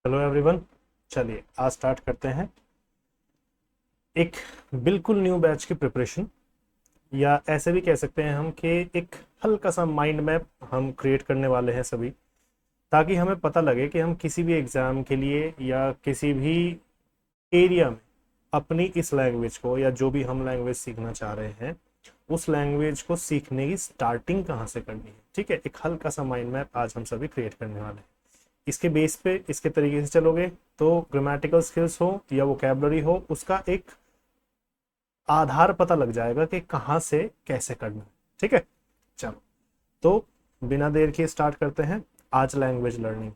Hello everyone. चलिए आज start करते हैं एक बिल्कुल न्यू बैच की प्रिपरेशन, या ऐसे भी कह सकते हैं हम कि एक हल्का सा माइंड मैप हम क्रिएट करने वाले हैं सभी, ताकि हमें पता लगे कि हम किसी भी एग्ज़ाम के लिए या किसी भी एरिया में अपनी इस लैंग्वेज को या जो भी हम लैंग्वेज सीखना चाह रहे हैं उस लैंग्वेज को सीखने की स्टार्टिंग कहाँ से करनी है। ठीक है, एक हल्का सा माइंड मैप आज हम सभी क्रिएट करने वाले हैं। इसके बेस पे इसके तरीके से चलोगे तो ग्रामेटिकल स्किल्स हो या वोकैबुलरी हो, उसका एक आधार पता लग जाएगा कि कहाँ से कैसे करना है। ठीक है, चलो तो बिना देर के स्टार्ट करते हैं आज लैंग्वेज लर्निंग।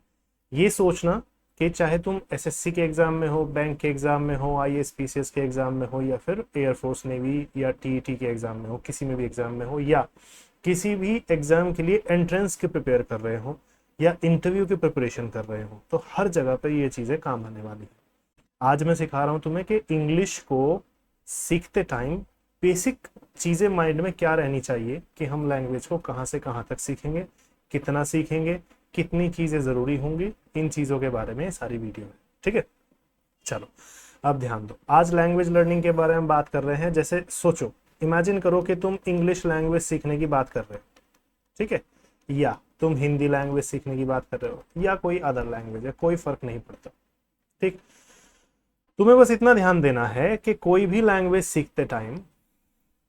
ये सोचना कि चाहे तुम एसएससी के एग्जाम में हो, बैंक के एग्जाम में हो, आईएएस पीसीएस के एग्जाम में हो, या फिर एयरफोर्स नेवी या टीईटी के एग्जाम में हो, किसी में भी एग्जाम में हो, या किसी भी एग्जाम के लिए एंट्रेंस के प्रिपेयर कर रहे हो या इंटरव्यू की प्रिपरेशन कर रहे हो, तो हर जगह पर ये चीज़ें काम आने वाली है। आज मैं सिखा रहा हूँ तुम्हें कि इंग्लिश को सीखते टाइम बेसिक चीज़ें माइंड में क्या रहनी चाहिए कि हम लैंग्वेज को कहाँ से कहाँ तक सीखेंगे, कितना सीखेंगे, कितनी चीज़ें ज़रूरी होंगी, इन चीज़ों के बारे में सारी वीडियो है। ठीक है, चलो अब ध्यान दो। आज लैंग्वेज लर्निंग के बारे में बात कर रहे हैं। जैसे सोचो, इमेजिन करो कि तुम इंग्लिश लैंग्वेज सीखने की बात कर रहे हो, ठीक है, या तुम हिंदी लैंग्वेज सीखने की बात कर रहे हो, या कोई अदर लैंग्वेज है, कोई फर्क नहीं पड़ता। ठीक, तुम्हें बस इतना ध्यान देना है कि कोई भी लैंग्वेज सीखते टाइम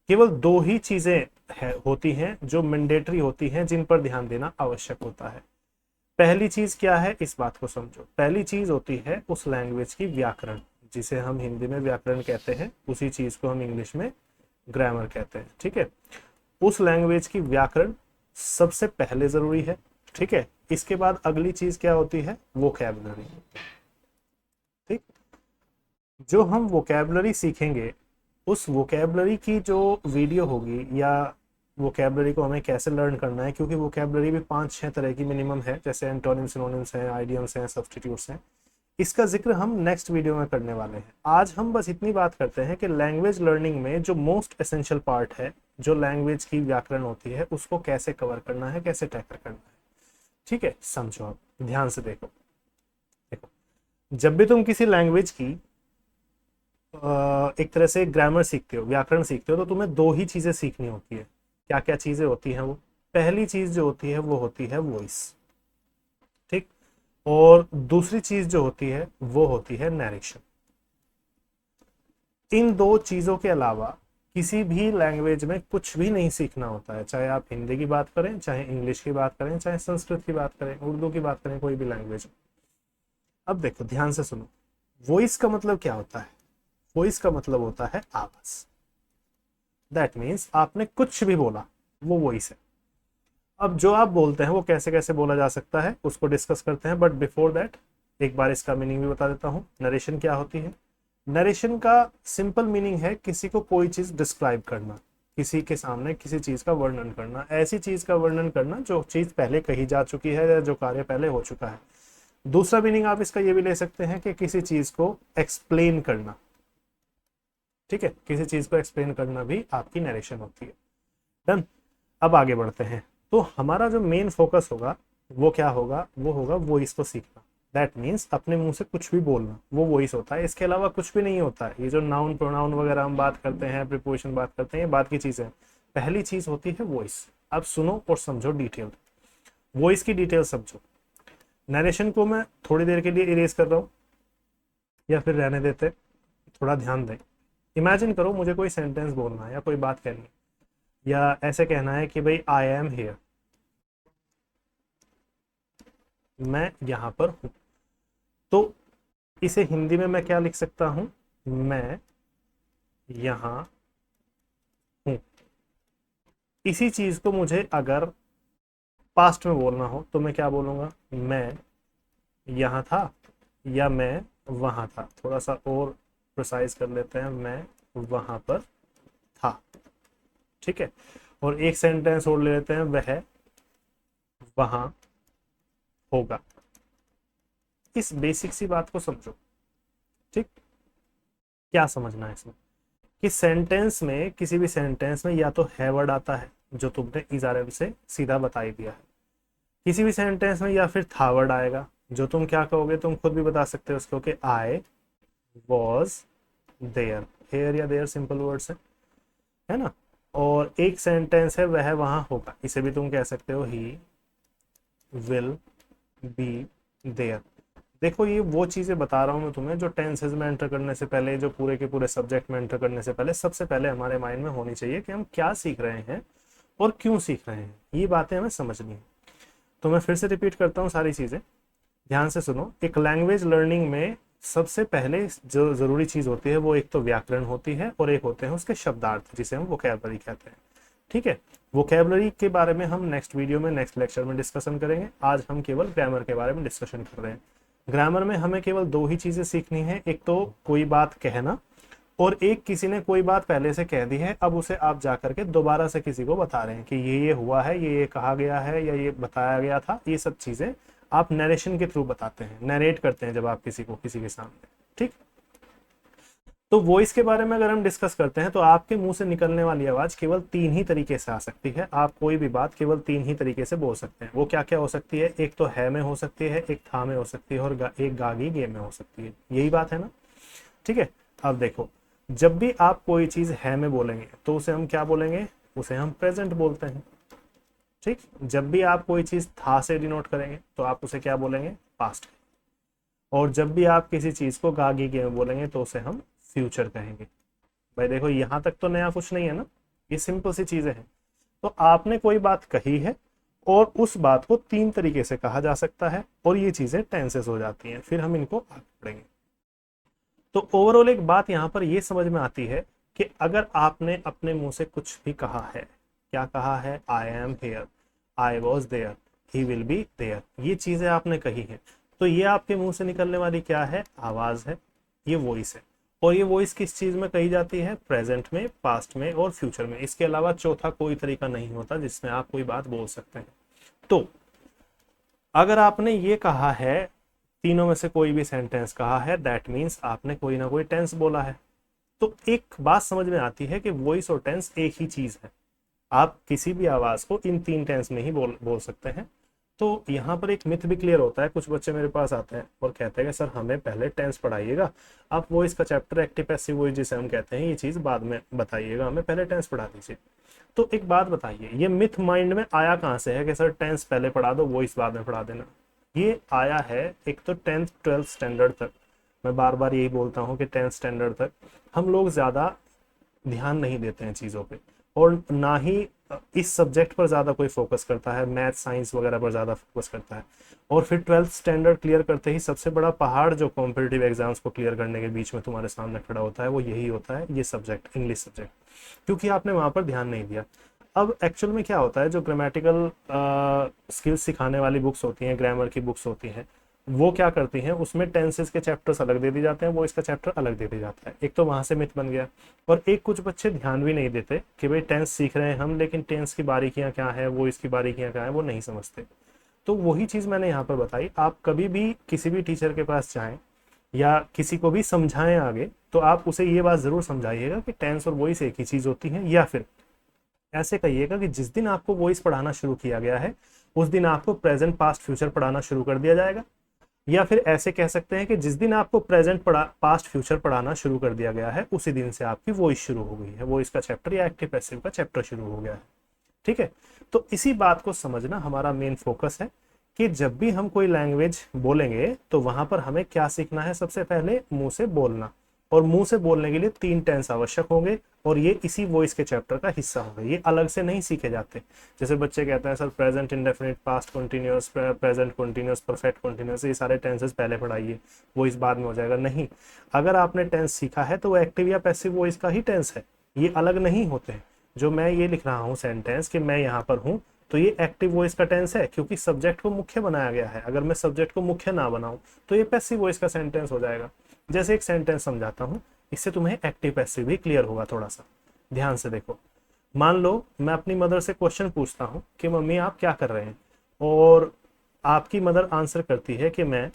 केवल दो ही चीजें होती हैं जो मैंडेटरी होती हैं, जिन पर ध्यान देना आवश्यक होता है। पहली चीज क्या है, इस बात को समझो। पहली चीज होती है उस लैंग्वेज की व्याकरण, जिसे हम हिंदी में व्याकरण कहते हैं, उसी चीज को हम इंग्लिश में ग्रामर कहते हैं। ठीक है, उस लैंग्वेज की व्याकरण सबसे पहले जरूरी है। ठीक है, इसके बाद अगली चीज क्या होती है, वोकैबुलरी। ठीक, जो हम वोकैबुलरी सीखेंगे उस वोकैबुलरी की जो वीडियो होगी, या वोकैबुलरी को हमें कैसे लर्न करना है, क्योंकि वोकैबुलरी भी 5-6 तरह की मिनिमम है, जैसे एंटोनिम, सिनोनिम्स हैं, आइडियम्स हैं, सब्स्टिट्यूट्स हैं। इसका जिक्र हम नेक्स्ट वीडियो में करने वाले हैं। आज हम बस इतनी बात करते हैं कि लैंग्वेज लर्निंग में जो मोस्ट एसेंशियल पार्ट है, जो लैंग्वेज की व्याकरण होती है, उसको कैसे कवर करना है, कैसे टैकल करना है। ठीक है, समझो, आप ध्यान से देखो। देखो, जब भी तुम किसी लैंग्वेज की एक तरह से ग्रामर सीखते हो, व्याकरण सीखते हो, तो तुम्हें दो ही चीजें सीखनी होती है। क्या क्या चीजें होती हैं वो? पहली चीज जो होती है वो होती है वॉइस। ठीक, और दूसरी चीज जो होती है वो होती है नरेशन। इन दो चीजों के अलावा किसी भी लैंग्वेज में कुछ भी नहीं सीखना होता है, चाहे आप हिंदी की बात करें, चाहे इंग्लिश की बात करें, चाहे संस्कृत की बात करें, उर्दू की बात करें, कोई भी लैंग्वेज। अब देखो, ध्यान से सुनो। वॉइस का मतलब क्या होता है? वॉइस का मतलब होता है आवाज। दैट मीन्स आपने कुछ भी बोला, वो वॉइस है। अब जो आप बोलते हैं वो कैसे कैसे बोला जा सकता है, उसको डिस्कस करते हैं, बट बिफोर दैट एक बार इसका मीनिंग भी बता देता हूँ। नरेशन क्या होती है? नरेशन का सिंपल मीनिंग है किसी को कोई चीज डिस्क्राइब करना, किसी के सामने किसी चीज का वर्णन करना, ऐसी चीज का वर्णन करना जो चीज पहले कही जा चुकी है या जो कार्य पहले हो चुका है। दूसरा मीनिंग आप इसका ये भी ले सकते हैं कि किसी चीज को एक्सप्लेन करना। ठीक है, किसी चीज को एक्सप्लेन करना भी आपकी नरेशन होती है। डन, अब आगे बढ़ते हैं। तो हमारा जो मेन फोकस होगा वो क्या होगा, वो होगा वॉइस को सीखना। दैट मीन्स अपने मुंह से कुछ भी बोलना, वो वॉइस होता है। इसके अलावा कुछ भी नहीं होता है। ये जो नाउन प्रोनाउन वगैरह हम बात करते हैं, प्रीपोजिशन बात करते हैं, ये बात की चीजें। पहली चीज होती है वॉइस। अब सुनो और समझो डिटेल, वॉइस की डिटेल समझो। नरेशन को मैं थोड़ी देर के लिए इरेज कर रहा हूँ, या फिर रहने देते, थोड़ा ध्यान दें। इमेजिन करो मुझे कोई सेंटेंस बोलना है या कोई बात करनी है, या ऐसे कहना है कि भाई आई एम हियर, मैं यहां पर हूं। तो इसे हिंदी में मैं क्या लिख सकता हूं, मैं यहां हूं। इसी चीज को मुझे अगर पास्ट में बोलना हो तो मैं क्या बोलूंगा, मैं यहां था या मैं वहां था। थोड़ा सा और प्रिसाइज कर लेते हैं, मैं वहां पर था। ठीक है, और एक सेंटेंस और ले लेते हैं, वह वहां होगा। इस बेसिक सी बात को समझो। ठीक, क्या समझना है इसमें, कि सेंटेंस में, किसी भी सेंटेंस में या तो है वर्ड आता है जो तुमने इजारे से सीधा बता ही दिया है, किसी भी सेंटेंस में या फिर था वर्ड आएगा, जो तुम क्या कहोगे, तुम खुद भी बता सकते हो उसको कि आई वॉज देयर। हेयर या देयर सिंपल वर्ड्स है ना। और एक सेंटेंस है वह वहां होगा, इसे भी तुम कह सकते हो ही विल बी देयर। देखो ये वो चीजें बता रहा हूँ मैं तुम्हें जो टेंसेज में एंटर करने से पहले, जो पूरे के पूरे सब्जेक्ट में एंटर करने से पहले सबसे पहले हमारे माइंड में होनी चाहिए कि हम क्या सीख रहे हैं और क्यों सीख रहे हैं, ये बातें हमें समझनी है। तो मैं फिर से रिपीट करता हूँ सारी चीजें, ध्यान से सुनो। एक लैंग्वेज लर्निंग में सबसे पहले जो जरूरी चीज होती है वो एक तो व्याकरण होती है और एक होते हैं उसके शब्दार्थ, जिसे हम वोकैबुलरी कहते हैं। ठीक है, वोकैबुलरी के बारे में हम नेक्स्ट वीडियो में, नेक्स्ट लेक्चर में डिस्कशन करेंगे। आज हम केवल ग्रामर के बारे में डिस्कशन कर रहे हैं। ग्रामर में हमें केवल दो ही चीजें सीखनी है, एक तो कोई बात कहना, और एक किसी ने कोई बात पहले से कह दी है, अब उसे आप जाकर के दोबारा से किसी को बता रहे हैं कि ये हुआ है, ये कहा गया है या ये बताया गया था। ये सब चीजें आप नरेशन के थ्रू बताते हैं, नरेट करते हैं जब आप किसी को, किसी के सामने। ठीक, तो वॉइस के बारे में अगर हम डिस्कस करते हैं तो आपके मुंह से निकलने वाली आवाज केवल तीन ही तरीके से आ सकती है। आप कोई भी बात केवल तीन ही तरीके से बोल सकते हैं। वो क्या क्या हो सकती है, एक तो है में हो सकती है, एक था में हो सकती है, और एक गागी गे में हो सकती है। यही बात है ना। ठीक है, अब देखो, जब भी आप कोई चीज है में बोलेंगे तो उसे हम क्या बोलेंगे, उसे हम प्रेजेंट बोलते हैं। ठीक, जब भी आप कोई चीज था से डिनोट करेंगे तो आप उसे क्या बोलेंगे, पास्ट। और जब भी आप किसी चीज को गागी गे में बोलेंगे तो उसे हम फ्यूचर कहेंगे। भाई देखो, यहां तक तो नया कुछ नहीं है ना, ये सिंपल सी चीजें हैं। तो आपने कोई बात कही है और उस बात को तीन तरीके से कहा जा सकता है और ये चीजें टेंसेस हो जाती हैं, फिर हम इनको आगे पढ़ेंगे। तो ओवरऑल एक बात यहाँ पर ये समझ में आती है कि अगर आपने अपने मुंह से कुछ भी कहा है, क्या कहा है, I am here, I was there, he will be there, ये चीजें आपने कही है, तो ये आपके मुंह से निकलने वाली क्या है, आवाज है, ये वॉइस है। और ये वॉइस किस चीज में कही जाती है, प्रेजेंट में, पास्ट में और फ्यूचर में। इसके अलावा चौथा कोई तरीका नहीं होता जिसमें आप कोई बात बोल सकते हैं। तो अगर आपने ये कहा है, तीनों में से कोई भी सेंटेंस कहा है, दैट मीन्स आपने कोई ना कोई टेंस बोला है। तो एक बात समझ में आती है कि वॉइस और टेंस एक ही चीज है। आप किसी भी आवाज को इन तीन टेंस में ही बोल सकते हैं। तो यहाँ पर एक मिथ भी क्लियर होता है। कुछ बच्चे मेरे पास आते हैं और कहते हैं कि सर हमें पहले टेंस पढ़ाइएगा, आप वॉइस का चैप्टर, एक्टिव पैसिव वॉइस जिसे हम कहते हैं, ये चीज बाद में बताइएगा, हमें पहले टेंस पढ़ा दीजिए। तो एक बात बताइए, ये मिथ माइंड में आया कहाँ से है कि सर टेंस पहले पढ़ा दो, वॉइस बाद में पढ़ा देना। ये आया है एक तो 10th 12th स्टैंडर्ड तक। मैं बार बार यही बोलता हूँ कि 10th स्टैंडर्ड तक हम लोग ज्यादा ध्यान नहीं देते हैं चीज़ों पे, और ना ही इस सब्जेक्ट पर ज़्यादा कोई फोकस करता है, मैथ साइंस वगैरह पर ज़्यादा फोकस करता है। और फिर 12th स्टैंडर्ड क्लियर करते ही सबसे बड़ा पहाड़ जो कॉम्पिटिटिव एग्जाम्स को क्लियर करने के बीच में तुम्हारे सामने खड़ा होता है, वो यही होता है, ये सब्जेक्ट, इंग्लिश सब्जेक्ट, क्योंकि आपने वहाँ पर ध्यान नहीं दिया। अब एक्चुअल में क्या होता है, जो ग्रामेटिकल स्किल्स सिखाने वाली बुक्स होती हैं, ग्रामर की बुक्स होती हैं, वो क्या करती हैं, उसमें टेंसेस के चैप्टर्स अलग दे दिए जाते हैं, वो इसका चैप्टर अलग दे दिया जाता है। एक तो वहां से मिथ बन गया, और एक कुछ बच्चे ध्यान भी नहीं देते कि भाई टेंस सीख रहे हैं हम, लेकिन टेंस की बारीकियां क्या है, वो इसकी बारीकियां क्या है, वो नहीं समझते। तो वही चीज मैंने यहाँ पर बताई। आप कभी भी किसी भी टीचर के पास जाएं या किसी को भी समझाएं आगे, तो आप उसे ये बात जरूर समझाइएगा कि टेंस और वॉइस एक ही चीज होती है। या फिर ऐसे कहिएगा कि जिस दिन आपको वॉइस पढ़ाना शुरू किया गया है उस दिन आपको प्रेजेंट पास्ट फ्यूचर पढ़ाना शुरू कर दिया जाएगा। या फिर ऐसे कह सकते हैं कि जिस दिन आपको प्रेजेंट पास्ट फ्यूचर पढ़ाना शुरू कर दिया गया है उसी दिन से आपकी वॉइस शुरू हो गई है, वॉइस का चैप्टर या एक्टिव पैसिव का चैप्टर शुरू हो गया है। ठीक है, तो इसी बात को समझना हमारा मेन फोकस है कि जब भी हम कोई लैंग्वेज बोलेंगे तो वहां पर हमें क्या सीखना है, सबसे पहले मुंह से बोलना। और मुंह से बोलने के लिए तीन टेंस आवश्यक होंगे, और ये इसी वॉइस के चैप्टर का हिस्सा होंगे, ये अलग से नहीं सीखे जाते। जैसे बच्चे कहते हैं sir present indefinite, past continuous, present continuous, perfect continuous, ये सारे टेंसेस पहले पढ़ाइए, वॉइस बाद में हो जाएगा। नहीं, अगर आपने टेंस सीखा है तो वो एक्टिव या पैसिव वॉइस का ही टेंस है, ये अलग नहीं होते हैं। जो मैं ये लिख रहा हूँ सेंटेंस कि मैं यहाँ पर हूँ, तो ये एक्टिव वॉइस का टेंस है, क्योंकि सब्जेक्ट को मुख्य बनाया गया है। अगर मैं सब्जेक्ट को मुख्य ना बनाऊं तो ये पैसिव वॉइस का सेंटेंस हो जाएगा। जैसे एक सेंटेंस समझाता हूं, इससे तुम्हें एक्टिव पैसिव भी क्लियर होगा। थोड़ा सा ध्यान से देखो। मान लो मैं अपनी मदर से क्वेश्चन पूछता हूं कि मम्मी आप क्या कर रहे हैं, और आपकी मदर आंसर करती है कि मैं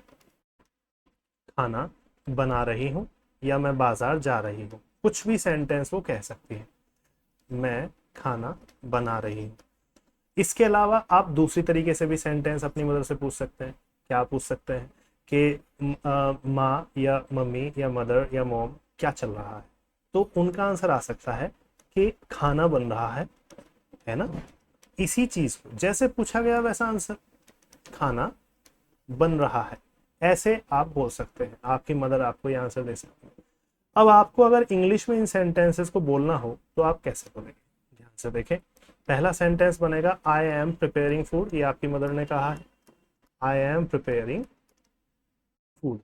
खाना बना रही हूं या मैं बाजार जा रही हूं। कुछ भी सेंटेंस वो कह सकती है, मैं खाना बना रही हूं। इसके अलावा आप दूसरी तरीके से भी सेंटेंस अपनी मदर से पूछ सकते हैं। क्या पूछ सकते हैं कि माँ या मम्मी या मदर या मॉम क्या चल रहा है, तो उनका आंसर आ सकता है कि खाना बन रहा है ना। इसी चीज को जैसे पूछा गया वैसा आंसर, खाना बन रहा है, ऐसे आप बोल सकते हैं, आपकी मदर आपको ये आंसर दे सकती है। अब आपको अगर इंग्लिश में इन सेंटेंसेस को बोलना हो तो आप कैसे बोलेंगे, ध्यान से देखें। पहला सेंटेंस बनेगा आई एम प्रिपेयरिंग फूड, ये आपकी मदर ने कहा है, आई एम प्रिपेयरिंग फूड।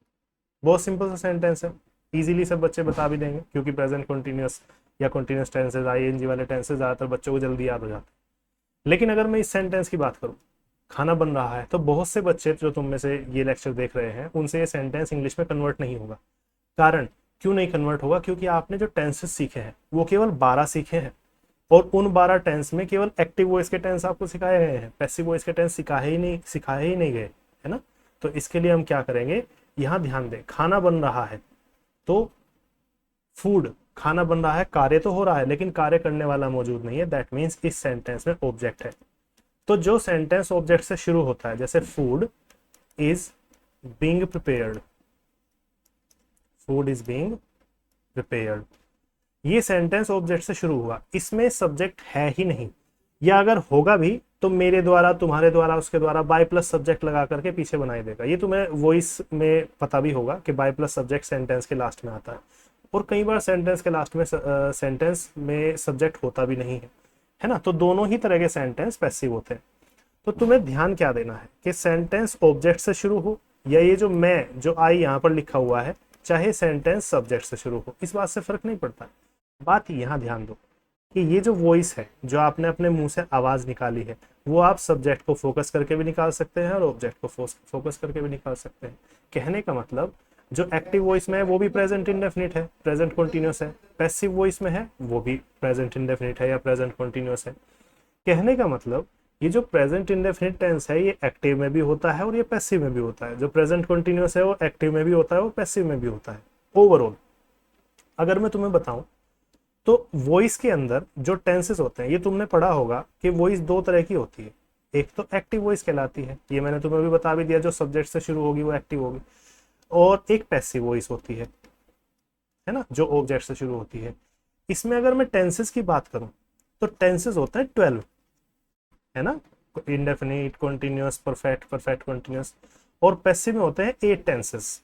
बहुत सिंपल सा सेंटेंस है, इजीली सब बच्चे बता भी देंगे, क्योंकि प्रेजेंट कंटिन्यूअस या कंटिन्यूअस टेंसेस, आईएनजी वाले टेंसेस ज्यादातर बच्चों को जल्दी याद हो जाते हैं। लेकिन अगर मैं इस सेंटेंस की बात करूं, खाना बन रहा है, तो बहुत से बच्चे जो तुम में से ये लेक्चर देख रहे हैं उनसे ये सेंटेंस इंग्लिश में कन्वर्ट नहीं होगा। कारण क्यों नहीं कन्वर्ट होगा, क्योंकि आपने जो टेंसेस सीखे हैं वो केवल 12 सीखे हैं, और उन 12 टेंस में केवल एक्टिव वॉइस के टेंस आपको सिखाए गए हैं, पैसिव वॉइस के टेंस सिखाए ही नहीं गए, है ना। तो इसके लिए हम क्या करेंगे, यहाँ ध्यान दें, खाना बन रहा है तो फूड, खाना बन रहा है, कार्य तो हो रहा है लेकिन कार्य करने वाला मौजूद नहीं है, दैट मीन्स इस सेंटेंस में ऑब्जेक्ट है। तो जो सेंटेंस ऑब्जेक्ट से शुरू होता है, जैसे food is being prepared, food is being prepared, ये सेंटेंस ऑब्जेक्ट से शुरू हुआ, इसमें सब्जेक्ट है ही नहीं, या अगर होगा भी तो मेरे द्वारा, तुम्हारे द्वारा, उसके द्वारा बाय प्लस सब्जेक्ट लगा करके पीछे बनाई देगा। ये तुम्हें वॉइस में पता भी होगा कि बाय प्लस सब्जेक्ट सेंटेंस के लास्ट में आता है, और कई बार सेंटेंस के लास्ट में सेंटेंस में सब्जेक्ट होता भी नहीं है ना। तो दोनों ही तरह के सेंटेंस पैसिव होते हैं। तो तुम्हें ध्यान क्या देना है कि सेंटेंस ऑब्जेक्ट से शुरू हो, या ये जो मैं, जो आई यहाँ पर लिखा हुआ है, चाहे सेंटेंस सब्जेक्ट से शुरू हो, इस बात से फर्क नहीं पड़ता। बात यहाँ ध्यान दो कि ये जो वॉइस है, जो आपने अपने मुंह से आवाज निकाली है, वो आप सब्जेक्ट को फोकस करके भी निकाल सकते हैं और ऑब्जेक्ट को फोकस करके भी निकाल सकते हैं। कहने का मतलब, जो एक्टिव वॉइस में है वो भी प्रेजेंट इंडेफिनिट है, प्रेजेंट कंटीन्यूअस है, पैसिव वॉइस में है वो भी प्रेजेंट इंडेफिनिट है या प्रेजेंट कंटीन्यूअस है। कहने का मतलब, ये जो प्रेजेंट इंडेफिनिट टेंस है ये एक्टिव में भी होता है और ये पैसिव में भी होता है, जो प्रेजेंट कंटीन्यूअस है वो एक्टिव में भी होता है और पैसिव में भी होता है। ओवरऑल अगर मैं तुम्हें बताऊं तो वॉइस के अंदर जो टेंसेस होते हैं, ये तुमने पढ़ा होगा कि वॉइस दो तरह की होती है, एक तो एक्टिव वॉइस कहलाती है, ये मैंने तुम्हें भी बता भी दिया, जो सब्जेक्ट से शुरू होगी वो एक्टिव होगी, और एक पैसिव वॉइस होती है ना, जो ऑब्जेक्ट से शुरू होती है। इसमें अगर मैं टेंसेस की बात करूं तो टेंसेस होते हैं 12, है ना, indefinite, continuous, perfect, perfect continuous, और पैसिव में होते हैं 8 टेंसेस।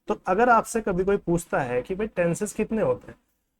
तो अगर आपसे कभी कोई पूछता है कि भाई टेंसेस कितने होते हैं,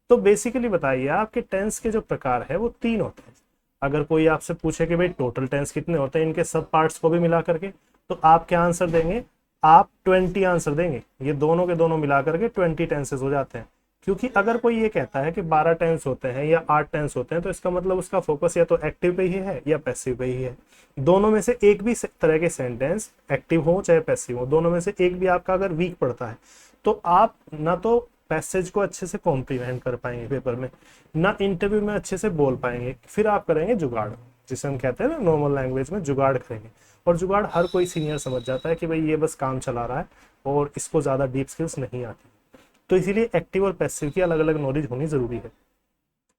तो बेसिकली बताइए आपके टेंस के जो प्रकार है वो 3 होते हैं। अगर कोई आपसे पूछे कि भाई टोटल टेंस कितने होते हैं इनके सब पार्ट्स को भी मिला करके, तो आप क्या आंसर देंगे, आप 20 आंसर देंगे। ये दोनों के दोनों मिला करके 20 टेंसेस हो जाते हैं। क्योंकि अगर कोई ये कहता है कि 12 टेंस होते हैं या 8 टेंस होते हैं, तो इसका मतलब उसका फोकस या तो एक्टिव पे ही है या पैसिव पे ही है। दोनों में से एक भी तरह के सेंटेंस, एक्टिव हो चाहे पैसिव हो, दोनों में से एक भी आपका अगर वीक पड़ता है, तो आप ना तो पैसेज को अच्छे से कॉम्प्रीहेंड कर पाएंगे पेपर में, ना इंटरव्यू में अच्छे से बोल पाएंगे, फिर आप करेंगे जुगाड़, जिसे हम कहते हैं ना नॉर्मल लैंग्वेज में जुगाड़ करेंगे। और जुगाड़ हर कोई सीनियर समझ जाता है कि भाई ये बस काम चला रहा है और इसको ज्यादा डीप स्किल्स नहीं आती। तो इसीलिए एक्टिव और पैसिव की अलग अलग नॉलेज होनी जरूरी है।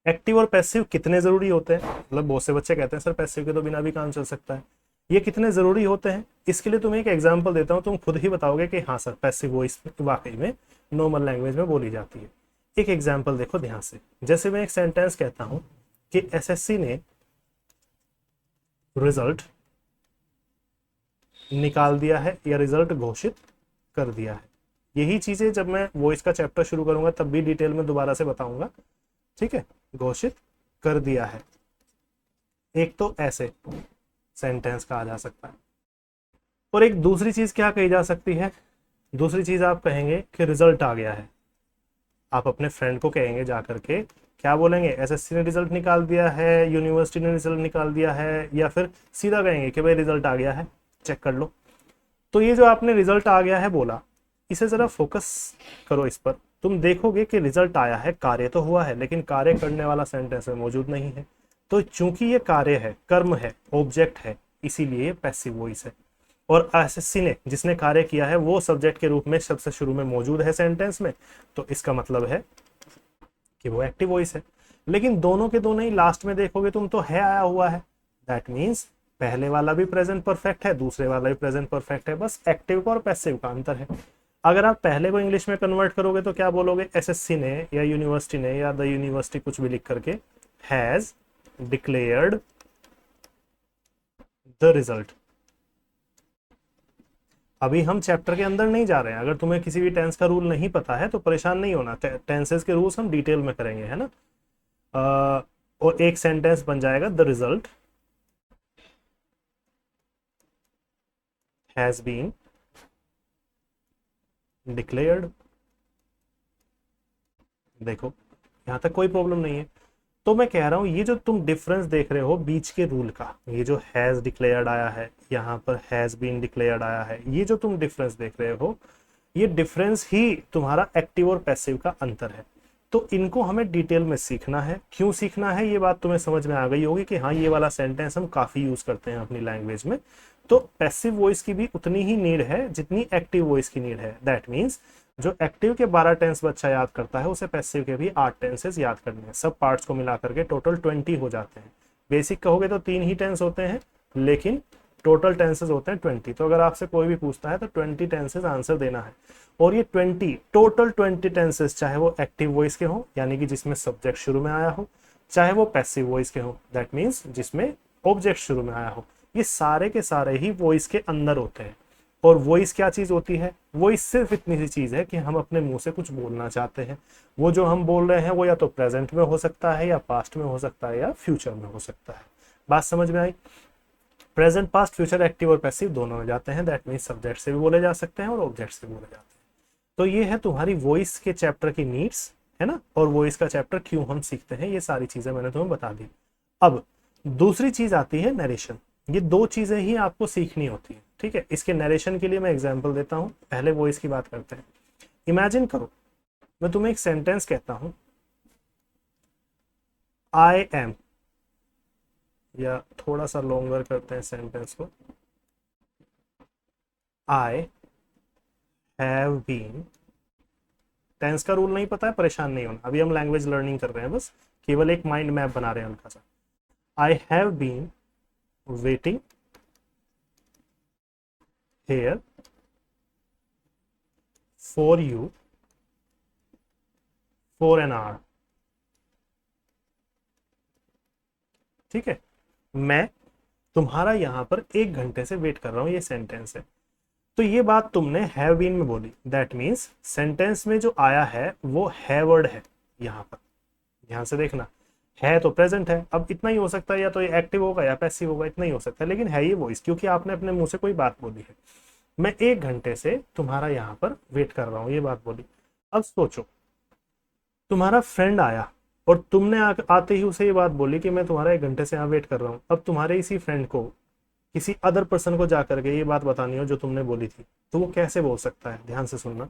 एक्टिव और पैसिव कितने जरूरी होते हैं, मतलब बहुत से बच्चे कहते हैं सर पैसिव के तो बिना भी काम चल सकता है, ये कितने जरूरी होते हैं, इसके लिए तुम्हें एक एग्जांपल देता हूं, तुम खुद ही बताओगे कि हाँ सर पैसिव वॉइस वाकई में नॉर्मल लैंग्वेज में बोली जाती है। एक एग्जांपल देखो ध्यान से, जैसे मैं एक सेंटेंस कहता हूं कि एसएससी ने रिजल्ट निकाल दिया है या रिजल्ट घोषित कर दिया है। यही चीजें जब मैं वॉइस का चैप्टर शुरू करूंगा तब भी डिटेल में दोबारा से बताऊंगा, ठीक है। घोषित कर दिया है, एक तो ऐसे सेंटेंस कहा जा सकता है, और एक दूसरी चीज क्या कही जा सकती है, दूसरी चीज आप कहेंगे कि रिजल्ट आ गया है। आप अपने फ्रेंड को कहेंगे जाकर के, क्या बोलेंगे, एसएससी ने रिजल्ट निकाल दिया है, यूनिवर्सिटी ने रिजल्ट निकाल दिया है, या फिर सीधा कहेंगे कि भाई रिजल्ट आ गया है, चेक कर लो। तो ये जो आपने रिजल्ट आ गया है बोला, इसे जरा फोकस करो इस पर, तुम देखोगे कि रिजल्ट आया है, कार्य तो हुआ है, लेकिन कार्य करने वाला सेंटेंस में मौजूद नहीं है। तो चूंकि ये कार्य है, कर्म है, ऑब्जेक्ट है, इसीलिए ये पैसिव वॉइस है। और एसएससी ने जिसने कार्य किया है वो सब्जेक्ट के रूप में सबसे शुरू में मौजूद है सेंटेंस में, तो इसका मतलब है कि वो एक्टिव वॉइस है। लेकिन दोनों के दोनों ही लास्ट में देखोगे तुम तो है आया हुआ है, दैट मीन्स पहले वाला भी प्रेजेंट परफेक्ट है, दूसरे वाला भी प्रेजेंट परफेक्ट है, बस एक्टिव का और पैसिव का अंतर है। अगर आप पहले को इंग्लिश में कन्वर्ट करोगे तो क्या बोलोगे, एसएससी ने या यूनिवर्सिटी ने या द यूनिवर्सिटी कुछ भी लिख करके हैज डिक्लेयर्ड द रिजल्ट। अभी हम चैप्टर के अंदर नहीं जा रहे हैं, अगर तुम्हें किसी भी टेंस का रूल नहीं पता है तो परेशान नहीं होना, टेंसेस के रूल्स हम डिटेल में करेंगे, है ना। और एक सेंटेंस बन जाएगा the result has been declared. देखो यहां तक कोई प्रॉब्लम नहीं है। तो मैं कह रहा हूं ये जो तुम डिफरेंस देख रहे हो बीच के रूल का, ये जो हैज डिक्लेयर्ड आया है, यहाँ पर हैज बीन डिक्लेयर्ड आया है, ये जो तुम डिफरेंस देख रहे हो, ये डिफरेंस ही तुम्हारा एक्टिव और पैसिव का अंतर है। तो इनको हमें डिटेल में सीखना है। क्यों सीखना है ये बात तुम्हें समझ में आ गई होगी कि हाँ ये वाला सेंटेंस हम काफी यूज करते हैं अपनी लैंग्वेज में। तो पैसिव वॉइस की भी उतनी ही नीड है जितनी एक्टिव वॉइस की नीड है। दैट मीन्स जो एक्टिव के 12 टेंस बच्चा याद करता है उसे पैसिव के भी 8 टेंसेस याद करने हैं। सब पार्ट्स को मिला करके टोटल 20 हो जाते हैं। बेसिक कहोगे तो 3 ही टेंस होते हैं, लेकिन टोटल टेंसेस होते हैं 20। तो अगर आपसे कोई भी पूछता है तो 20 टेंसेस आंसर देना है। और ये 20 टोटल 20 टेंसेस चाहे वो एक्टिव वॉइस के हो यानी कि जिसमें सब्जेक्ट शुरू में आया हो, चाहे वो पैसिव वॉइस के हो दैट मीन्स जिसमें ऑब्जेक्ट शुरू में आया हो, ये सारे के सारे ही वॉइस के अंदर होते हैं। और वॉइस क्या चीज होती है, वॉइस सिर्फ इतनी सी चीज है कि हम अपने मुंह से कुछ बोलना चाहते हैं। वो जो हम बोल रहे हैं वो या तो प्रेजेंट में हो सकता है, या पास्ट में हो सकता है, या फ्यूचर में हो सकता है। बात समझ में आई। प्रेजेंट, पास्ट, फ्यूचर, एक्टिव और पैसिव दोनों में जाते हैं। दैट मीन्स सब्जेक्ट से भी बोले जा सकते हैं और ऑब्जेक्ट से भी बोले जाते हैं। तो ये है तुम्हारी वॉइस के चैप्टर की नीड्स, है ना। और वॉइस का चैप्टर क्यों हम सीखते हैं, ये सारी चीजें मैंने तुम्हें बता दी। अब दूसरी चीज आती है नरेशन। ये 2 चीजें ही आपको सीखनी होती है, ठीक है। इसके नरेशन के लिए मैं एग्जांपल देता हूं, पहले वॉइस की बात करते हैं। इमेजिन करो मैं तुम्हें एक सेंटेंस कहता हूं, आई एम, या थोड़ा सा लॉन्गर करते हैं सेंटेंस को, आई हैव बीन। टेंस का रूल नहीं पता है, परेशान नहीं होना, अभी हम लैंग्वेज लर्निंग कर रहे हैं, बस केवल एक माइंड मैप बना रहे हैं हल्का सा। I have been waiting here for you for an hour। ठीक है, मैं तुम्हारा यहां पर 1 घंटे से वेट कर रहा हूं, ये सेंटेंस है। तो ये बात तुमने हैव बीन में बोली। दैट मीन्स सेंटेंस में जो आया है वो है वर्ड है यहां पर। ध्यान से देखना, है तो प्रेजेंट है। अब इतना ही हो सकता है, या तो ये एक्टिव होगा या पैसिव होगा, इतना ही हो सकता है, लेकिन है ये वॉइस, क्योंकि आपने अपने मुंह से कोई बात बोली है। मैं 1 घंटे से तुम्हारा यहाँ पर वेट कर रहा हूँ, ये बात बोली। अब सोचो तुम्हारा फ्रेंड आया और तुमने आते ही उसे ये बात बोली कि मैं तुम्हारा 1 घंटे से यहाँ वेट कर रहा हूँ। अब तुम्हारे इसी फ्रेंड को किसी अदर पर्सन को जा करके ये बात बतानी हो जो तुमने बोली थी, तो वो कैसे बोल सकता है। ध्यान से सुनना,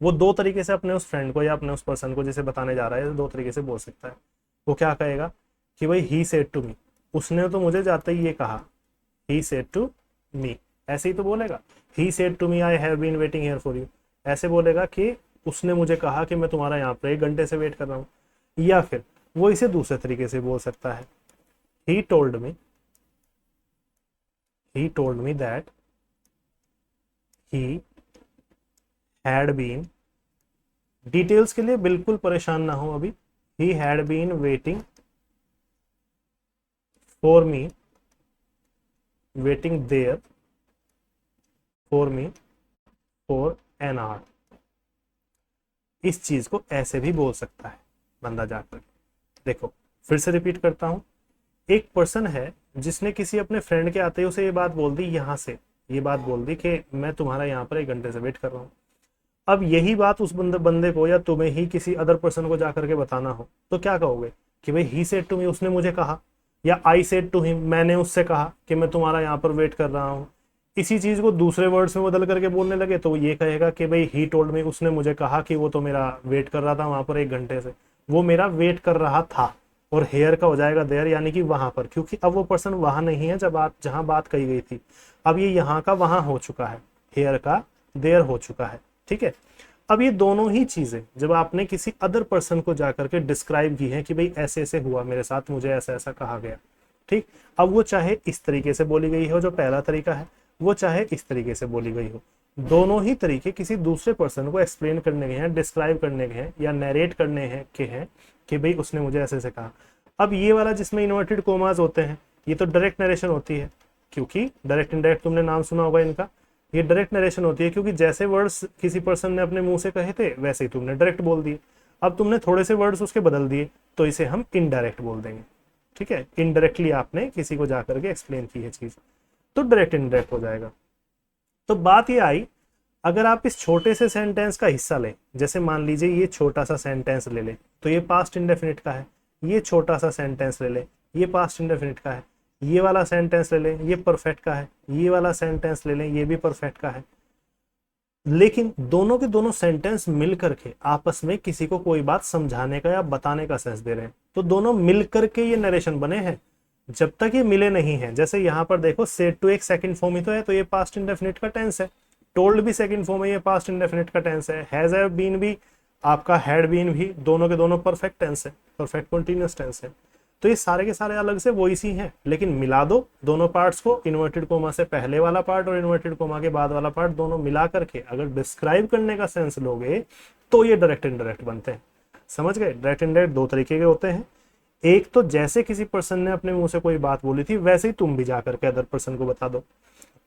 वो 2 तरीके से अपने उस फ्रेंड को या अपने उस पर्सन को जिसे बताने जा रहा है 2 तरीके से बोल सकता है। वो क्या कहेगा कि भाई ही सेड टू मी, उसने तो मुझे जाते ही ये कहा, ही सेड टू मी, ऐसे ही तो बोलेगा। He said to me I have been waiting here for you, ऐसे बोलेगा कि उसने मुझे कहा कि मैं तुम्हारा यहाँ पर 1 घंटे से वेट कर रहा हूँ। या फिर वो इसे दूसरे तरीके से बोल सकता है, he told me that he had been, details के लिए बिल्कुल परेशान ना हो अभी, he had been waiting for me, waiting there for me for an hour। इस चीज को ऐसे भी बोल सकता है बंदा जाकर। देखो फिर से रिपीट करता हूं, एक पर्सन है जिसने किसी अपने फ्रेंड के आते ही उसे ये बात बोल दी, यहां से ये बात बोल दी कि मैं तुम्हारा यहाँ पर 1 घंटे से वेट कर रहा हूँ। अब यही बात उस बंदे को या तुम्हें ही किसी अदर पर्सन को जाकर के बताना हो तो क्या कहोगे कि भाई ही सेड टू मी, उसने मुझे कहा, या आई सेड टू हिम, मैंने उससे कहा कि मैं तुम्हारा यहाँ पर वेट कर रहा हूँ। इसी चीज को दूसरे वर्ड्स में बदल करके बोलने लगे तो ये कहेगा कि भाई ही टोल्ड मी, उसने मुझे कहा कि वो तो मेरा वेट कर रहा था वहां पर 1 घंटे से, वो मेरा वेट कर रहा था। और हेयर का हो जाएगा देयर, यानी कि वहां पर, क्योंकि अब वो पर्सन वहां नहीं है जहां बात कही गई थी, अब ये यहाँ का वहां हो चुका है, हेयर का देयर हो चुका है। ठीक है, अब ये दोनों ही चीजें जब आपने किसी अदर पर्सन को जाकर के डिस्क्राइब की है कि भाई ऐसे ऐसे हुआ मेरे साथ, मुझे ऐसा ऐसा कहा गया, ठीक, अब वो चाहे इस तरीके से बोली गई हो जो पहला तरीका है, वो चाहे इस तरीके से बोली गई हो, दोनों ही तरीके किसी दूसरे पर्सन को एक्सप्लेन करने के हैं, डिस्क्राइब करने के हैं या नरेट करने हैं कि भाई उसने मुझे ऐसे ऐसे कहा। अब ये वाला जिसमें इन्वर्टेड कोमास होते हैं, ये तो डायरेक्ट नरेशन होती है, क्योंकि डायरेक्ट इनडायरेक्ट तुमने नाम सुना होगा इनका। ये डायरेक्ट नरेशन होती है क्योंकि जैसे वर्ड्स किसी पर्सन ने अपने मुंह से कहे थे वैसे ही तुमने डायरेक्ट बोल दिए। अब तुमने थोड़े से वर्ड्स उसके बदल दिए तो इसे हम इनडायरेक्ट बोल देंगे। ठीक है, इनडायरेक्टली आपने किसी को जाकर के एक्सप्लेन की है चीज, तो डायरेक्ट इनडायरेक्ट हो जाएगा। तो बात ये आई, अगर आप इस छोटे से सेंटेंस का हिस्सा लें, जैसे मान लीजिए ये छोटा सा सेंटेंस ले लें, तो ये पास्ट इंडेफिनिट का है। ये छोटा सा सेंटेंस ले लें, ये पास्ट इंडेफिनिट का है। ये वाला सेंटेंस ले लें, ये परफेक्ट का है। ये वाला सेंटेंस ले लें, ये भी परफेक्ट का है। लेकिन दोनों के दोनों सेंटेंस मिल करके आपस में किसी को कोई बात समझाने का या बताने का सेंस दे रहे हैं, तो दोनों मिल करके ये नरेशन बने हैं। जब तक ये मिले नहीं है, जैसे यहाँ पर देखो सेड टू एक सेकंड फॉर्म ही तो है, तो ये पास्ट इंडेफिनिट का टेंस है। टोल्ड भी सेकंड फॉर्म है, ये पास्ट इंडेफिनिट का टेंस है। हैज हैव बीन भी, आपका हैड बीन भी, दोनों के दोनों परफेक्ट टेंस है, परफेक्ट कंटीन्यूअस टेंस है। तो ये सारे के सारे अलग से वॉइस ही हैं, लेकिन मिला दो दोनों पार्ट्स को, इन्वर्टेड कोमा से पहले वाला पार्ट और इन्वर्टेड कोमा के बाद वाला पार्ट, दोनों मिला करके अगर डिस्क्राइब करने का सेंस लोगे तो ये डायरेक्ट इनडायरेक्ट बनते हैं। समझ गए? डायरेक्ट इनडायरेक्ट दो तरीके के होते हैं। एक तो जैसे किसी पर्सन ने अपने मुंह से कोई बात बोली थी वैसे ही तुम भी जाकर के अदर पर्सन को बता दो,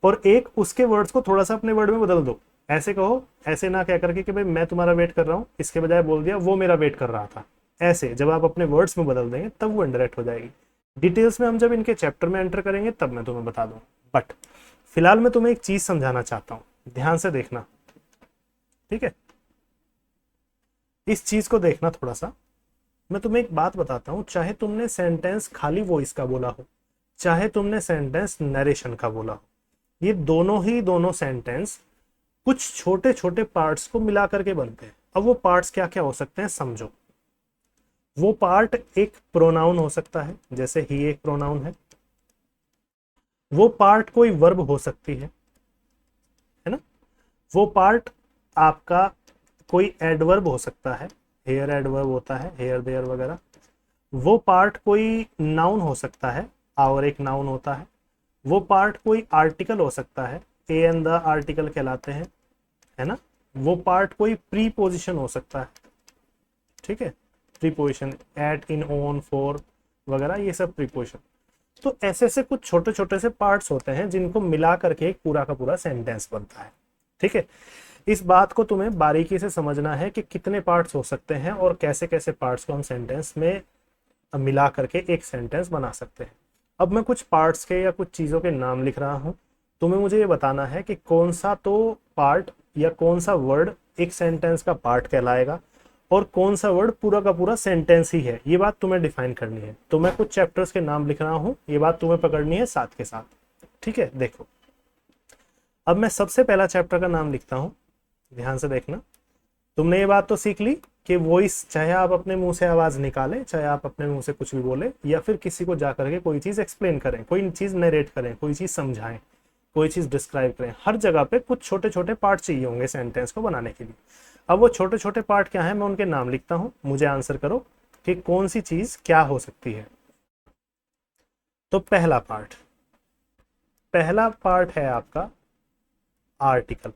और एक उसके वर्ड्स को थोड़ा सा अपने वर्ड में बदल दो। ऐसे कहो, ऐसे ना कह करके कि भाई मैं तुम्हारा वेट कर रहा हूँ, इसके बजाय बोल दिया वो मेरा वेट कर रहा था। ऐसे जब आप अपने वर्ड्स में बदल देंगे तब वो इनडायरेक्ट हो जाएगी। डिटेल्स में हम जब इनके चैप्टर में एंटर करेंगे तब मैं तुम्हें बता दूं, बट फिलहाल मैं तुम्हें एक चीज समझाना चाहता हूं, ध्यान से देखना। ठीक है, इस चीज को देखना थोड़ा सा। मैं तुम्हें एक बात बताता हूं, चाहे तुमने सेंटेंस खाली वॉइस का बोला हो, चाहे तुमने सेंटेंस नरेशन का बोला हो, ये दोनों सेंटेंस कुछ छोटे छोटे पार्ट्स को मिला करके बनते हैं। अब वो पार्ट्स क्या क्या हो सकते हैं समझो। वो पार्ट एक प्रोनाउन हो सकता है, जैसे ही एक प्रोनाउन है। वो पार्ट कोई वर्ब हो सकती है ना। वो पार्ट आपका कोई एडवर्ब हो सकता है, हेयर एडवर्ब होता है, हेयर देयर वगैरह। वो पार्ट कोई नाउन हो सकता है, और एक नाउन होता है। वो पार्ट कोई आर्टिकल हो सकता है, ए एंड द आर्टिकल कहलाते हैं, है ना। वो पार्ट कोई प्रीपोजिशन हो सकता है, ठीक है, preposition, at, in, on, for वगैरह, ये सब प्रीपोजिशन। तो ऐसे ऐसे कुछ छोटे छोटे से पार्ट्स होते हैं जिनको मिला करके एक पूरा का पूरा सेंटेंस बनता है। ठीक है, इस बात को तुम्हें बारीकी से समझना है कि कितने पार्ट्स हो सकते हैं और कैसे कैसे पार्ट्स को हम सेंटेंस में मिला करके एक सेंटेंस बना सकते हैं। अब मैं कुछ पार्ट्स के या कुछ चीज़ों के नाम लिख रहा हूं, तुम्हें मुझे ये बताना है कि कौन सा तो पार्ट या कौन सा वर्ड एक सेंटेंस का पार्ट कहलाएगा और कौन सा वर्ड पूरा का पूरा सेंटेंस ही है। ये बात तुम्हें डिफाइन करनी है। तो मैं कुछ चैप्टर्स के नाम लिख रहा हूं, ये बात तुम्हें पकड़नी है साथ के साथ। ठीक है, देखो अब मैं सबसे पहला चैप्टर का नाम लिखता हूं, ध्यान से देखना। तुमने ये बात तो सीख ली कि वॉइस, चाहे आप अपने मुंह से आवाज निकालें, चाहे आप अपने मुंह से कुछ भी बोले, या फिर किसी को जाकर के कोई चीज एक्सप्लेन करें, कोई चीज नरेट करें, कोई चीज समझाएं, कोई चीज डिस्क्राइब करें, हर जगह पे कुछ छोटे छोटे पार्ट चाहिए होंगे सेंटेंस को बनाने के लिए। अब वो छोटे छोटे पार्ट क्या है, मैं उनके नाम लिखता हूं, मुझे आंसर करो कि कौन सी चीज क्या हो सकती है। तो पहला पार्ट है आपका आर्टिकल।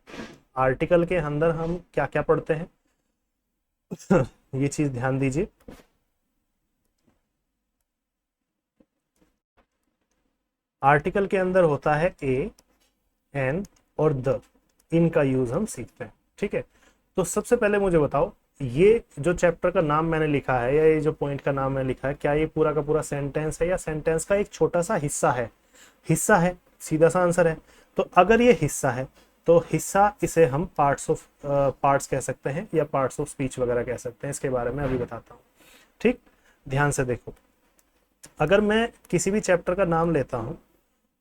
आर्टिकल के अंदर हम क्या क्या पढ़ते हैं ये चीज ध्यान दीजिए। आर्टिकल के अंदर होता है ए, एन और द, इनका यूज हम सीखते हैं। ठीक है, तो सबसे पहले मुझे बताओ, ये जो चैप्टर का नाम मैंने लिखा है या ये जो पॉइंट का नाम मैंने लिखा है, क्या ये पूरा का पूरा सेंटेंस है या सेंटेंस का एक छोटा सा हिस्सा है? हिस्सा है, सीधा सा आंसर है। तो अगर ये हिस्सा है तो हिस्सा, इसे हम पार्ट्स कह सकते हैं या पार्ट्स ऑफ स्पीच वगैरह कह सकते हैं। इसके बारे में अभी बताता हूँ। ठीक, ध्यान से देखो, अगर मैं किसी भी चैप्टर का नाम लेता हूं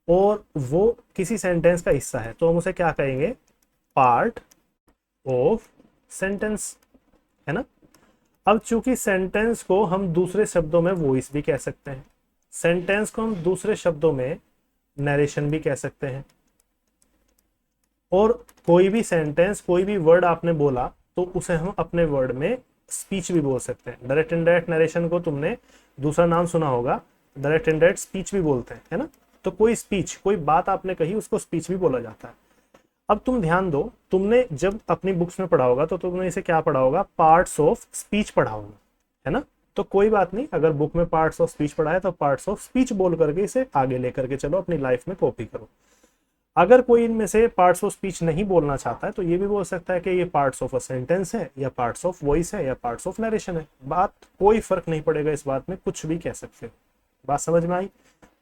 और वो किसी सेंटेंस का हिस्सा है तो हम उसे क्या कहेंगे? पार्ट ऑफ सेंटेंस, है ना। अब चूंकि सेंटेंस को हम दूसरे शब्दों में वॉइस भी कह सकते हैं, सेंटेंस को हम दूसरे शब्दों में नरेशन भी कह सकते हैं, और कोई भी सेंटेंस, कोई भी वर्ड आपने बोला तो उसे हम अपने वर्ड में स्पीच भी बोल सकते हैं। डायरेक्ट इनडायरेक्ट नरेशन को तुमने दूसरा नाम सुना होगा, डायरेक्ट इनडायरेक्ट स्पीच भी बोलते हैं, है ना। तो कोई स्पीच, कोई बात आपने कही, उसको स्पीच भी बोला जाता है। अब तुम ध्यान दो, तुमने जब अपनी बुक्स में पढ़ा होगा तो तुमने इसे क्या पढ़ा होगा, पार्ट्स ऑफ स्पीच पढ़ा होगा, है ना। तो कोई बात नहीं, अगर बुक में पार्ट्स ऑफ स्पीच पढ़ा है तो पार्ट्स ऑफ स्पीच बोल करके इसे आगे लेकर के चलो, अपनी लाइफ में कॉपी करो। अगर कोई इनमें से पार्ट्स ऑफ स्पीच नहीं बोलना चाहता है तो ये भी बोल सकता है कि ये पार्ट्स ऑफ अ सेंटेंस है, या पार्ट्स ऑफ वॉइस है, या पार्ट्स ऑफ नरेशन है। बात कोई फर्क नहीं पड़ेगा इस बात में, कुछ भी कह सकते हो। बात समझ में आई।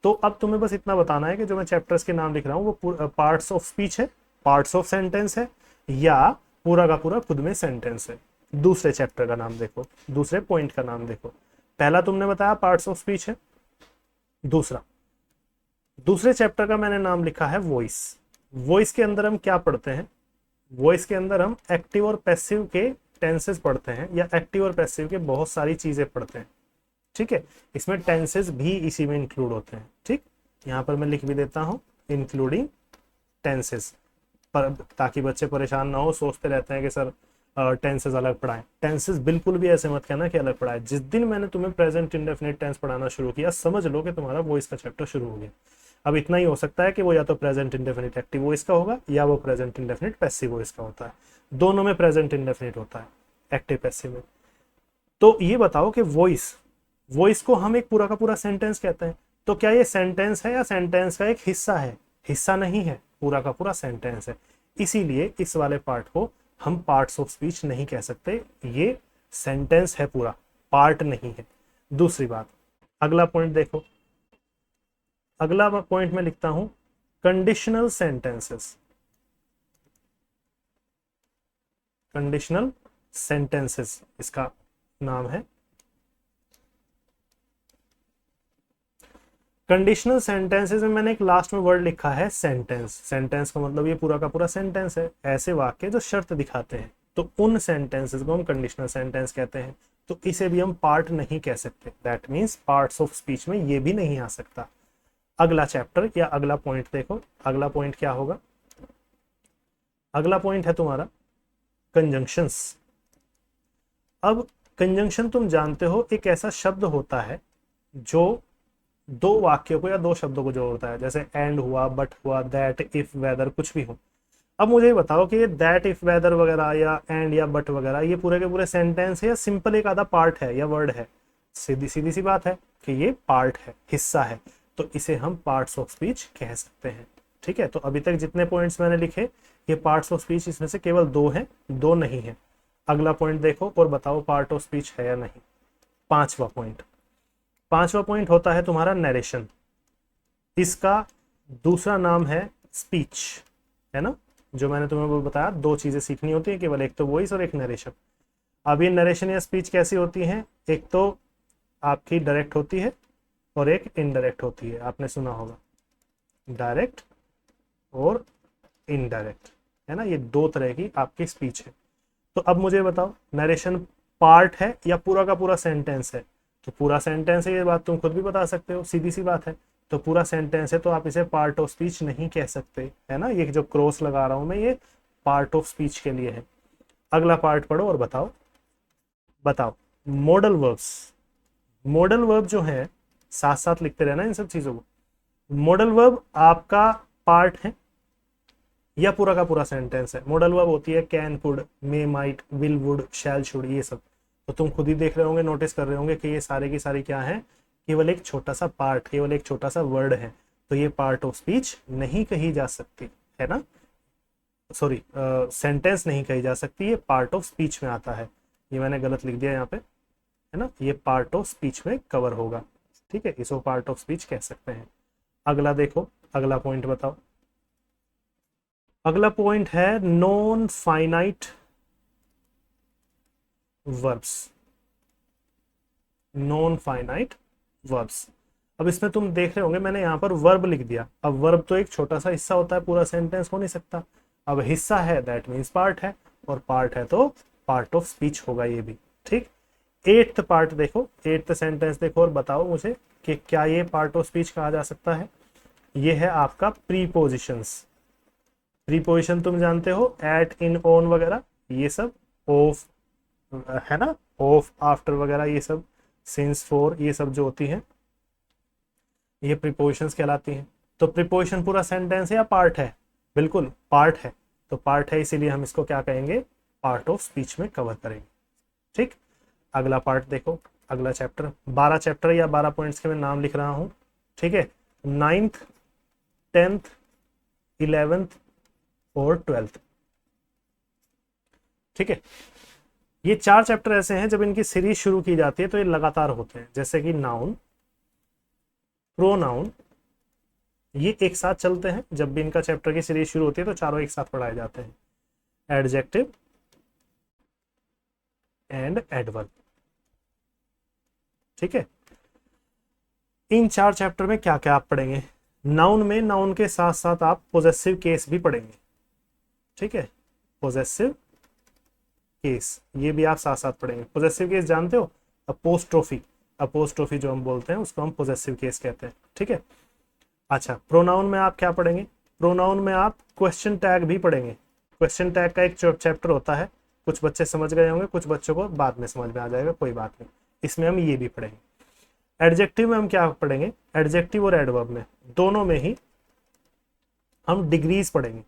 तो अब तुम्हें बस इतना बताना है कि जो मैं चैप्टर्स के नाम लिख रहा हूँ वो पार्ट्स ऑफ स्पीच है, पार्ट्स ऑफ सेंटेंस है, या पूरा का पूरा खुद में सेंटेंस है। दूसरे चैप्टर का नाम देखो, दूसरे पॉइंट का नाम देखो। पहला तुमने बताया पार्ट्स ऑफ स्पीच है। दूसरे चैप्टर का मैंने नाम लिखा है वॉइस। वॉइस के अंदर हम क्या पढ़ते हैं, वॉइस के अंदर हम एक्टिव और पैसिव के टेंसेस पढ़ते हैं, या एक्टिव और पैसिव के बहुत सारी चीजें पढ़ते हैं। ठीक है, इसमें टेंसेस भी इसी में इंक्लूड होते हैं। ठीक, यहाँ पर मैं लिख भी देता हूँ इंक्लूडिंग टेंसेस, पर ताकि बच्चे परेशान ना हो, सोचते रहते हैं कि सर टेंसेस अलग पढ़ाएं। टेंसेस बिल्कुल भी ऐसे मत कहना कि अलग पढ़ाएं। जिस दिन मैंने तुम्हें प्रेजेंट इंडेफिनिट टेंस पढ़ाना शुरू किया, समझ लो कि तुम्हारा वॉइस का चैप्टर शुरू हो गया। अब इतना ही हो सकता है कि वो या तो प्रेजेंट इंडेफिनिट एक्टिव वॉइस का होगा, या वो प्रेजेंट इंडेफिनिट पैसिव वॉइस का होता है। दोनों में प्रेजेंट इंडेफिनिट होता है, एक्टिव पैसिव में। तो ये बताओ कि वॉइस, वॉइस को हम एक पूरा का पूरा सेंटेंस कहते हैं, तो क्या ये सेंटेंस है या सेंटेंस का एक हिस्सा है? हिस्सा नहीं है, पूरा का पूरा सेंटेंस है। इसीलिए इस वाले पार्ट को हम पार्ट्स ऑफ स्पीच नहीं कह सकते, ये सेंटेंस है पूरा, पार्ट नहीं है। दूसरी बात, अगला पॉइंट देखो। अगला पॉइंट में लिखता हूं कंडीशनल सेंटेंसेस। कंडीशनल सेंटेंसेस इसका नाम है। कंडीशनल सेंटेंसेस में मैंने एक लास्ट में वर्ड लिखा है सेंटेंस। सेंटेंस का मतलब ये पूरा का पूरा सेंटेंस है, ऐसे वाक्य जो शर्त दिखाते हैं, तो उन सेंटेंसेस को हम कंडीशनल सेंटेंस कहते हैं। तो इसे भी हम पार्ट नहीं कह सकते, that means parts of speech में ये भी नहीं आ सकता। अगला चैप्टर या अगला पॉइंट देखो, अगला पॉइंट क्या होगा। अगला पॉइंट है तुम्हारा कंजंक्शंस। अब कंजंक्शन तुम जानते हो, एक ऐसा शब्द होता है जो दो वाक्यों को या दो शब्दों को जोड़ता है, जैसे एंड हुआ, बट हुआ, दैट, इफ, वेदर, कुछ भी हो। अब मुझे ये बताओ कि ये दैट, इफ, वेदर वगैरह या एंड या बट वगैरह ये पूरे के पूरे सेंटेंस है या सिंपल एक आधा पार्ट है या वर्ड है? सीधी सीधी सी बात है कि ये पार्ट है, हिस्सा है, तो इसे हम पार्ट्स ऑफ स्पीच कह सकते हैं। ठीक है, तो अभी तक जितने पॉइंट्स मैंने लिखे ये पार्ट्स ऑफ स्पीच, इसमें से केवल दो हैं, दो नहीं है। अगला पॉइंट देखो और बताओ पार्ट ऑफ स्पीच है या नहीं। पांचवा पॉइंट होता है तुम्हारा नरेशन। इसका दूसरा नाम है स्पीच, है ना। जो मैंने तुम्हें वो बताया, दो चीजें सीखनी होती है केवल, एक तो वॉइस और एक नरेशन। अब ये नरेशन या स्पीच कैसी होती है, एक तो आपकी डायरेक्ट होती है और एक इनडायरेक्ट होती है। आपने सुना होगा डायरेक्ट और इनडायरेक्ट, है ना। ये दो तरह की आपकी स्पीच है। तो अब मुझे बताओ, नरेशन पार्ट है या पूरा का पूरा सेंटेंस है? तो पूरा सेंटेंस है, ये बात तुम खुद भी बता सकते हो, सीधी सी बात है। तो पूरा सेंटेंस है तो आप इसे पार्ट ऑफ स्पीच नहीं कह सकते, है ना। ये जो क्रॉस लगा रहा हूं मैं, ये पार्ट ऑफ स्पीच के लिए है। अगला पार्ट पढ़ो और बताओ मॉडल वर्ब्स। मॉडल वर्ब जो है, साथ साथ लिखते रहना इन सब चीजों को। मॉडल वर्ब आपका पार्ट है या पूरा का पूरा सेंटेंस है? मॉडल वर्ब होती है can, could, may, might, will, would, shall, should, ये सब। तो तुम खुद ही देख रहे होंगे, नोटिस कर रहे होंगे कि ये सारे की सारी क्या है, केवल एक छोटा सा पार्ट, केवल एक छोटा सा वर्ड है। तो ये पार्ट ऑफ स्पीच नहीं कही जा सकती, है ना। सॉरी, सेंटेंस नहीं कही जा सकती, ये पार्ट ऑफ स्पीच में आता है। ये मैंने गलत लिख दिया यहाँ पे, है ना। ये पार्ट ऑफ स्पीच में कवर होगा, ठीक है, इसको पार्ट ऑफ स्पीच कह सकते हैं। अगला देखो, अगला पॉइंट बताओ। अगला पॉइंट है non finite verbs. Non finite verbs. अब इसमें तुम देख रहे होंगे मैंने यहाँ पर वर्ब लिख दिया। अब वर्ब तो एक छोटा सा हिस्सा होता है, पूरा सेंटेंस हो नहीं सकता। अब हिस्सा है दैट मीन्स पार्ट है, और पार्ट है तो पार्ट ऑफ स्पीच होगा ये भी, ठीक। एट्थ पार्ट देखो, एट्थ सेंटेंस देखो और बताओ मुझे कि क्या ये पार्ट ऑफ स्पीच कहा जा सकता है। ये है आपका प्रीपोजिशंस। प्रीपोजिशन तुम जानते हो, एट, इन, ऑन वगैरह, ये सब, ऑफ, है ना, ऑफ, आफ्टर वगैरह, ये सब, सिंस, फॉर, ये सब जो होती हैं, ये प्रीपोजिशंस कहलाती हैं। तो प्रीपोजिशन पूरा सेंटेंस है या पार्ट है? बिल्कुल पार्ट है। तो पार्ट है इसीलिए हम इसको क्या कहेंगे, पार्ट ऑफ स्पीच में कवर करेंगे। ठीक, अगला पार्ट देखो, अगला चैप्टर, 12 चैप्टर या 12 पॉइंट्स के मैं नाम लिख रहा हूं। ठीक है, 9th 10th 11th और 12th। ठीक है, ये 4 चैप्टर ऐसे हैं जब इनकी सीरीज शुरू की जाती है तो ये लगातार होते हैं, जैसे कि नाउन, प्रोनाउन, ये एक साथ चलते हैं। जब भी इनका चैप्टर की सीरीज शुरू होती है तो चारों एक साथ पढ़ाए जाते हैं। Adjective and adverb. ठीक है, इन 4 चैप्टर में क्या क्या आप पढ़ेंगे? नाउन में नाउन के साथ साथ आप पोजेसिव केस भी पढ़ेंगे। ठीक है, पोजेसिव केस ये भी आप साथ साथ पढ़ेंगे। पोजेसिव केस जानते हो? अपोस्ट्रोफी, अपोस्ट्रोफी जो हम बोलते हैं उसको हम पोजेसिव केस कहते हैं। ठीक है, अच्छा प्रोनाउन में आप क्या पढ़ेंगे? प्रोनाउन में आप क्वेश्चन टैग भी पढ़ेंगे। क्वेश्चन टैग का एक चैप्टर होता है, कुछ बच्चे समझ गए होंगे, कुछ बच्चों को बाद में समझ में आ जाएगा, कोई बात नहीं, इसमें हम ये भी पढ़ेंगे। एडजेक्टिव में हम क्या पढ़ेंगे? एडजेक्टिव और एडवर्ब में दोनों में ही हम डिग्रीज पढ़ेंगे।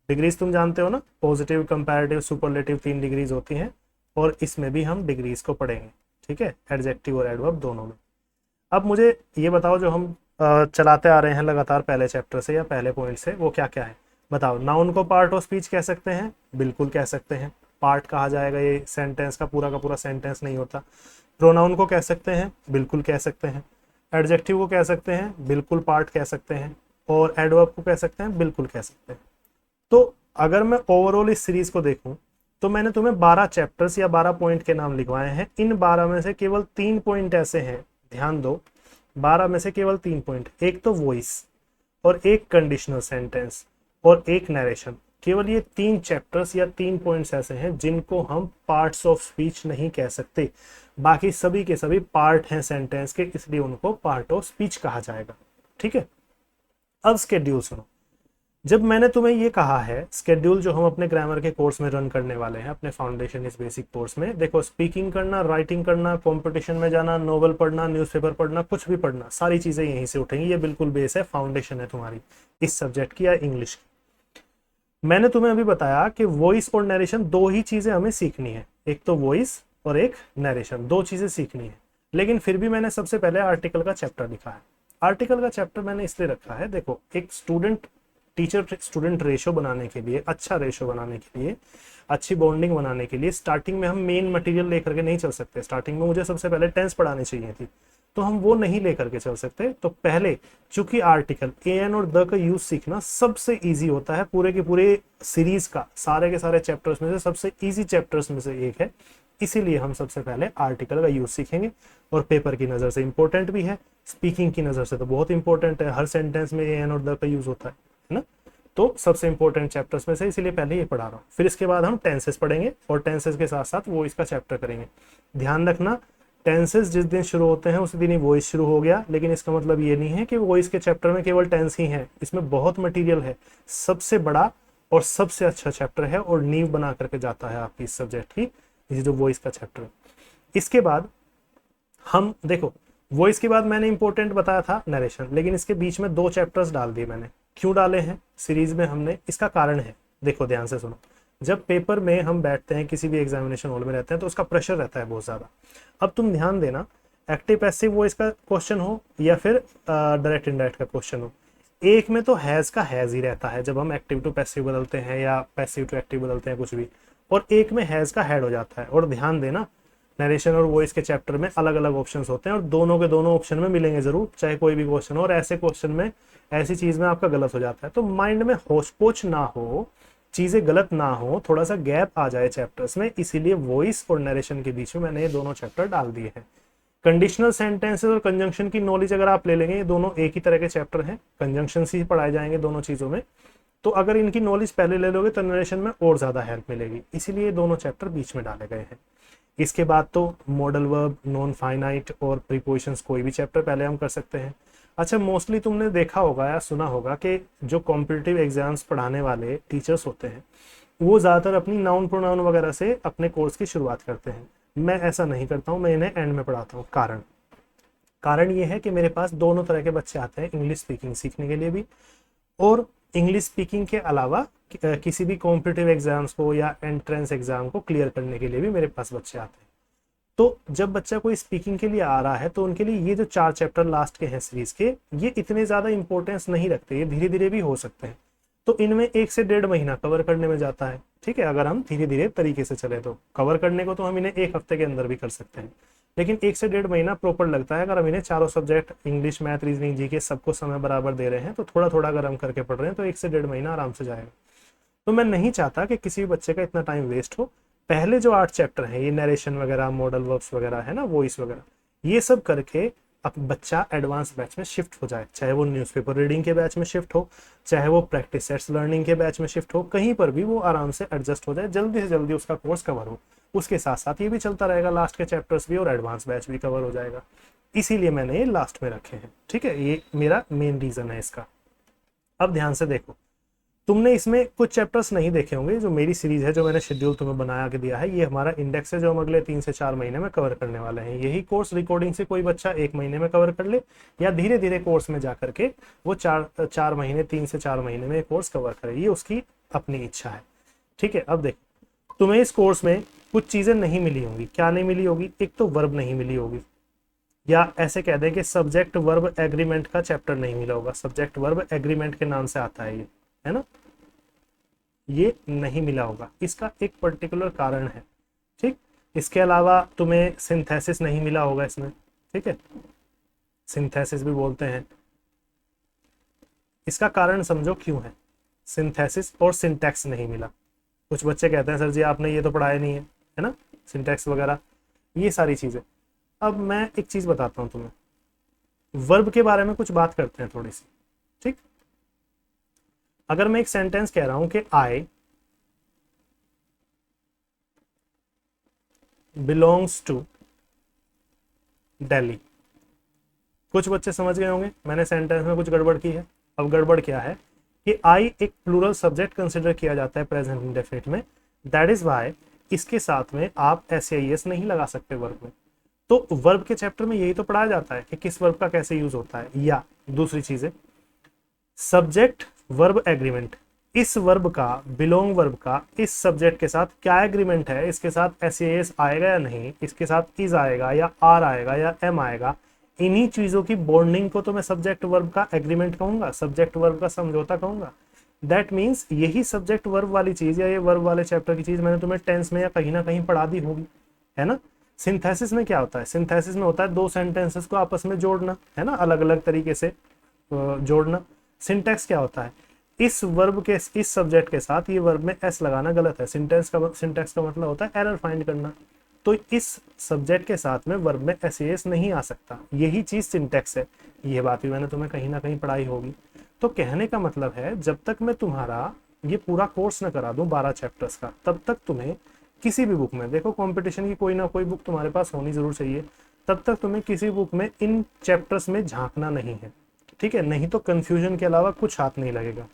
डिग्रीज तुम जानते हो ना, पॉजिटिव, कंपैरेटिव, सुपरलेटिव, 3 डिग्रीज होती हैं, और इसमें भी हम डिग्रीज को पढ़ेंगे। ठीक है, एडजेक्टिव और एडवर्ब दोनों में। अब मुझे ये बताओ, जो हम चलाते आ रहे हैं लगातार पहले चैप्टर से या पहले पॉइंट से, वो क्या क्या है बताओ। नाउन को पार्ट ऑफ स्पीच कह सकते हैं? बिल्कुल कह सकते हैं, पार्ट कहा जाएगा, ये सेंटेंस का पूरा सेंटेंस नहीं होता। प्रोनाउन को कह सकते हैं? बिल्कुल कह सकते हैं। एडजेक्टिव को कह सकते हैं? बिल्कुल पार्ट कह सकते हैं। और एडवर्ब को कह सकते हैं? बिल्कुल कह सकते हैं। तो अगर मैं ओवरऑल इस सीरीज को देखूं तो मैंने तुम्हें 12 चैप्टर्स या 12 पॉइंट के नाम लिखवाए हैं। इन 12 में से केवल 3 पॉइंट ऐसे हैं, ध्यान दो, 12 में से केवल 3 पॉइंट, एक तो वॉइस और एक कंडीशनल सेंटेंस और एक नरेशन। केवल ये 3 चैप्टर्स या 3 पॉइंट्स ऐसे हैं जिनको हम पार्ट्स ऑफ स्पीच नहीं कह सकते। बाकी सभी के सभी पार्ट हैं सेंटेंस के, इसलिए उनको पार्ट ऑफ स्पीच कहा जाएगा। ठीक है, अब स्केड्यूल सुनो। जब मैंने तुम्हें ये कहा है स्केड्यूल जो हम अपने ग्रामर के कोर्स में रन करने वाले हैं, अपने फाउंडेशन इस बेसिक कोर्स में, देखो स्पीकिंग करना, राइटिंग करना, कंपटीशन में जाना, नोवेल पढ़ना, न्यूज़पेपर पढ़ना, कुछ भी पढ़ना, सारी चीजें यहीं से उठेंगी। ये बिल्कुल बेस है, फाउंडेशन है तुम्हारी इस सब्जेक्ट की या इंग्लिश की। मैंने तुम्हें अभी बताया कि वॉइस और नरेशन दो ही चीजें हमें सीखनी है, एक तो वॉइस और एक नरेशन, 2 चीजें सीखनी है। लेकिन फिर भी मैंने सबसे पहले आर्टिकल का चैप्टर लिखा है। आर्टिकल का चैप्टर मैंने इसलिए रखा है, देखो एक स्टूडेंट टीचर स्टूडेंट रेशो बनाने के लिए, अच्छा रेशो बनाने के लिए, अच्छी बॉन्डिंग बनाने के लिए स्टार्टिंग में हम मेन मटेरियल लेकर के नहीं चल सकते। स्टार्टिंग में मुझे सबसे पहले टेंस पढ़ानी चाहिए थी, तो हम वो नहीं लेकर के चल सकते। तो पहले चूंकि आर्टिकल एन और द का यूज सीखना सबसे इजी होता है पूरे के पूरे सीरीज का, सारे के सारे चैप्टर्स में से सबसे इजी चैप्टर्स में से एक है, इसीलिए हम सबसे पहले आर्टिकल का यूज सीखेंगे। और पेपर की नजर से इंपॉर्टेंट भी है, स्पीकिंग की नजर से तो बहुत इंपॉर्टेंट है, हर सेंटेंस में एन और द का यूज होता है ना। तो सबसे इंपॉर्टेंट चैप्टर्स में से, इसीलिए पहले ये पढ़ा रहा हूँ। फिर इसके बाद हम टेंसेस पढ़ेंगे और टेंसेस के साथ साथ वो इसका चैप्टर करेंगे। ध्यान रखना, टेंसेस जिस दिन शुरू होते हैं उसी दिन ही वॉइस शुरू हो गया, लेकिन इसका मतलब ये नहीं है कि वॉइस के चैप्टर में केवल टेंस ही है, इसमें बहुत मटीरियल है। सबसे बड़ा और सबसे अच्छा चैप्टर है और नींव बना करके जाता है आपकी इस सब्जेक्ट की, ये जो वॉइस का चैप्टर है। इसके बाद हम देखो, वॉइस के बाद मैंने इंपॉर्टेंट बताया था नरेशन, लेकिन इसके बीच में 2 चैप्टर्स डाल दिए मैंने। क्यों डाले हैं सीरीज में हमने, इसका कारण है, देखो ध्यान से सुनो। जब पेपर में हम बैठते हैं, किसी भी एग्जामिनेशन हॉल में रहते हैं, तो उसका प्रेशर रहता है बहुत ज्यादा। अब तुम ध्यान देना, एक्टिव पैसिव वॉइस का क्वेश्चन हो या फिर डायरेक्ट इनडायरेक्ट का क्वेश्चन हो, एक में तो हैज का हैज ही रहता है जब हम एक्टिव टू पैसिव बदलते हैं या पैसिव टू एक्टिव बदलते हैं कुछ भी, और एक में हैज का हैड हो जाता है। और ध्यान देना, नरेशन और वॉइस के चैप्टर में अलग अलग ऑप्शंस होते हैं और दोनों के दोनों ऑप्शन में मिलेंगे जरूर, चाहे कोई भी क्वेश्चन हो। और ऐसे क्वेश्चन में, ऐसी चीज में आपका गलत हो जाता है, तो माइंड में होच पोच ना हो, चीजें गलत ना हो, थोड़ा सा गैप आ जाए चैप्टर्स में, इसीलिए वॉइस और नरेशन के बीच में मैंने ये दोनों चैप्टर डाल दिए हैं। कंडीशनल सेंटेंसेस और कंजंक्शन की नॉलेज अगर आप ले लेंगे, ये दोनों एक ही तरह के चैप्टर हैं, कंजंक्शन ही पढ़ाए जाएंगे दोनों चीजों में, तो अगर इनकी नॉलेज पहले ले लोगे तो नरेशन में और ज्यादा हेल्प मिलेगी, इसीलिए दोनों चैप्टर बीच में डाले गए हैं। इसके बाद तो मॉडल वर्ब, नॉन फाइनाइट और प्रीपोजिशंस, कोई भी चैप्टर पहले हम कर सकते हैं। अच्छा, मोस्टली तुमने देखा होगा या सुना होगा कि जो कॉम्पिटिटिव एग्जाम्स पढ़ाने वाले टीचर्स होते हैं वो ज़्यादातर अपनी नाउन प्रोनाउन वगैरह से अपने कोर्स की शुरुआत करते हैं। मैं ऐसा नहीं करता हूँ, मैं इन्हें एंड में पढ़ाता हूँ। कारण ये है कि मेरे पास दोनों तरह के बच्चे आते हैं, इंग्लिश स्पीकिंग सीखने के लिए भी और इंग्लिश स्पीकिंग के अलावा किसी भी कॉम्पिटिटिव एग्जाम्स को या एंट्रेंस एग्जाम को क्लियर करने के लिए भी मेरे पास बच्चे आते हैं। तो जब बच्चा कोई स्पीकिंग के लिए आ रहा है तो उनके लिए ये जो 4 चैप्टर लास्ट के हैं सीरीज के, ये इतने ज़्यादा इंपॉर्टेंस नहीं रखते, ये धीरे धीरे भी हो सकते हैं। तो इनमें 1 से 1.5 महीना कवर करने में जाता है, ठीक है। अगर हम धीरे धीरे तरीके से चले तो कवर करने को तो हम इन्हें 1 हफ्ते के अंदर भी कर सकते हैं, लेकिन 1 से 1.5 महीना प्रॉपर लगता है। अगर हम इन्हें चारों subject English, math, reasoning, GK सबको समय बराबर दे रहे हैं तो थोड़ा थोड़ा अगर हम करके पढ़ रहे हैं तो 1 से 1.5 महीना आराम से जाएगा। तो मैं नहीं चाहता कि किसी भी बच्चे का इतना टाइम वेस्ट हो। पहले जो 8 चैप्टर हैं, ये नरेशन वगैरह, मॉडल वर्ब्स वगैरह है ना, वॉइस वगैरह, ये सब करके अब बच्चा एडवांस बैच में शिफ्ट हो जाए, चाहे वो न्यूज़पेपर रीडिंग के बैच में शिफ्ट हो, चाहे वो प्रैक्टिस सेट्स लर्निंग के बैच में शिफ्ट हो, कहीं पर भी वो आराम से एडजस्ट हो जाए, जल्दी से जल्दी उसका कोर्स कवर हो। उसके साथ साथ ये भी चलता रहेगा, लास्ट के चैप्टर्स भी और एडवांस बैच भी कवर हो जाएगा। इसीलिए मैंने ये लास्ट में रखे हैं, ठीक है। ये मेरा मेन रीजन है इसका। अब ध्यान से देखो, तुमने इसमें कुछ चैप्टर्स नहीं देखे होंगे। जो मेरी सीरीज है, जो मैंने शेड्यूल तुम्हें बना के दिया है, ये हमारा इंडेक्स है जो हम अगले 3 से 4 महीने में कवर करने वाले हैं। यही कोर्स रिकॉर्डिंग से कोई बच्चा 1 महीने में कवर कर ले या धीरे धीरे कोर्स में जा करके वो 4 महीने, 3 से 4 महीने में कोर्स कवर करे, ये उसकी अपनी इच्छा है, ठीक है। अब देखो, तुम्हें इस कोर्स में कुछ चीजें नहीं मिली होंगी। क्या नहीं मिली होगी? एक तो वर्ब नहीं मिली होगी, या ऐसे कह दें कि सब्जेक्ट वर्ब एग्रीमेंट का चैप्टर नहीं मिला होगा। सब्जेक्ट वर्ब एग्रीमेंट के नाम से आता है ये, है ना, ये नहीं मिला होगा। इसका एक पर्टिकुलर कारण है, ठीक। इसके अलावा तुम्हें सिंथेसिस नहीं मिला होगा इसमें, ठीक है, सिंथेसिस भी बोलते हैं। इसका कारण समझो क्यों है। सिंथेसिस और सिंटैक्स नहीं मिला। कुछ बच्चे कहते हैं सर जी आपने ये तो पढ़ाया नहीं है ना, सिंटैक्स वगैरह ये सारी चीजें। अब मैं एक चीज बताता हूं तुम्हें, वर्ब के बारे में कुछ बात करते हैं थोड़ी सी, ठीक। अगर मैं एक सेंटेंस कह रहा हूं कि आई बिलोंग्स टू दिल्ली, कुछ बच्चे समझ गए होंगे मैंने सेंटेंस में कुछ गड़बड़ की है। अब गड़बड़ क्या है कि आई एक प्लूरल सब्जेक्ट कंसिडर किया जाता है प्रेजेंट इंडेफिनिट में, दैट इज वाई इसके साथ में आप एस नहीं लगा सकते वर्ब में। तो वर्ब के चैप्टर में यही तो पढ़ाया जाता है कि किस वर्ब का कैसे यूज होता है। या दूसरी चीज है सब्जेक्ट वर्ब एग्रीमेंट, इस वर्ब का, बिलोंग वर्ब का इस सब्जेक्ट के साथ क्या एग्रीमेंट है, इसके साथ एस आएगा या नहीं, इसके साथ इज आएगा या आर आएगा या एम आएगा, इन्हीं चीजों की बॉन्डिंग को तो मैं सब्जेक्ट वर्ब का एग्रीमेंट कहूंगा, सब्जेक्ट वर्ब का समझौता कहूंगा। दैट मीन्स यही सब्जेक्ट वर्ब वाली चीज या ये वर्ब वाले चैप्टर की चीज मैंने तुम्हें टेंस में या कहीं ना कहीं पढ़ा दी होगी, है ना। सिंथेसिस में क्या होता है? सिंथेसिस में होता है 2 सेंटेंसेस को आपस में जोड़ना, है ना, अलग अलग तरीके से जोड़ना। सिंटैक्स क्या होता है? इस वर्ब के, इस सब्जेक्ट के साथ ये वर्ब में एस लगाना गलत है। सिंटैक्स का मतलब होता है एरर फाइंड करना। तो इस सब्जेक्ट के साथ में वर्ब में एस नहीं आ सकता, यही चीज सिंटैक्स है। ये बात भी मैंने तुम्हें कहीं ना कहीं पढ़ाई होगी। तो कहने का मतलब है जब तक मैं तुम्हारा ये पूरा कोर्स न करा दूं 12 चैप्टर्स का, तब तक तुम्हें किसी भी बुक में, देखो कंपटीशन की कोई ना कोई बुक तुम्हारे पास होनी जरूर चाहिए, तब तक तुम्हें किसी बुक में इन चैप्टर्स में झांकना नहीं है, ठीक है। नहीं तो कंफ्यूजन के अलावा कुछ हाथ नहीं लगेगा।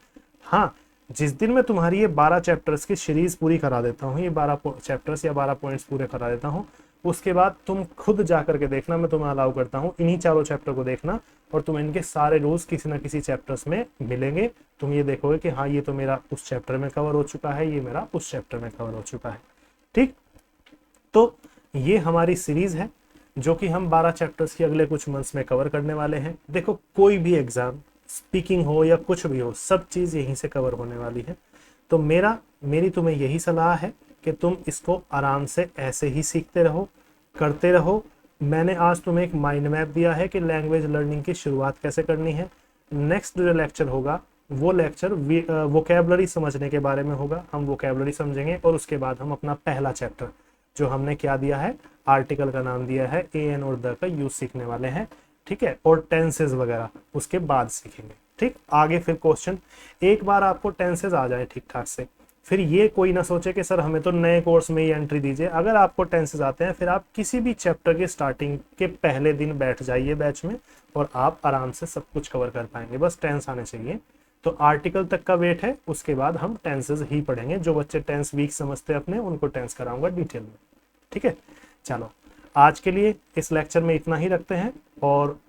हाँ, जिस दिन मैं तुम्हारी ये 12 चैप्टर्स की सीरीज पूरी करा देता हूँ, ये 12 चैप्टर्स या 12 पॉइंट्स पूरे करा देता हूँ, उसके बाद तुम खुद जा करके देखना, मैं तुम्हें अलाउ करता हूँ इन्हीं चारों चैप्टर को देखना और तुम्हें इनके सारे रूल्स किसी ना किसी चैप्टर्स में मिलेंगे। तुम ये देखोगे कि हाँ ये तो मेरा उस चैप्टर में कवर हो चुका है, ये मेरा उस चैप्टर में कवर हो चुका है, ठीक। तो ये हमारी सीरीज है जो कि हम 12 चैप्टर्स की अगले कुछ मंथ्स में कवर करने वाले हैं। देखो कोई भी एग्जाम, स्पीकिंग हो या कुछ भी हो, सब चीज यहीं से कवर होने वाली है। तो मेरी तुम्हें यही सलाह है कि तुम इसको आराम से ऐसे ही सीखते रहो, करते रहो। मैंने आज तुम्हें एक माइंड मैप दिया है कि लैंग्वेज लर्निंग की शुरुआत कैसे करनी है। नेक्स्ट जो लेक्चर होगा वो लेक्चर वोकैबुलरी समझने के बारे में होगा। हम वोकैबुलरी समझेंगे और उसके बाद हम अपना पहला चैप्टर जो हमने क्या दिया है, आर्टिकल का नाम दिया है, ए एन और द का यूज सीखने वाले हैं, ठीक है। और टेंसेस वगैरह उसके बाद सीखेंगे, ठीक। आगे फिर क्वेश्चन, एक बार आपको टेंसेस आ जाए ठीक ठाक से, फिर ये कोई ना सोचे कि सर हमें तो नए कोर्स में ही एंट्री दीजिए। अगर आपको टेंसेस आते हैं फिर आप किसी भी चैप्टर के स्टार्टिंग के पहले दिन बैठ जाइए बैच में और आप आराम से सब कुछ कवर कर पाएंगे, बस टेंस आने चाहिए। तो आर्टिकल तक का वेट है, उसके बाद हम टेंसेस ही पढ़ेंगे। जो बच्चे टेंस वीक समझते हैं अपने, उनको टेंस कराऊंगा डिटेल में, ठीक है। चलो आज के लिए इस लेक्चर में इतना ही रखते हैं, और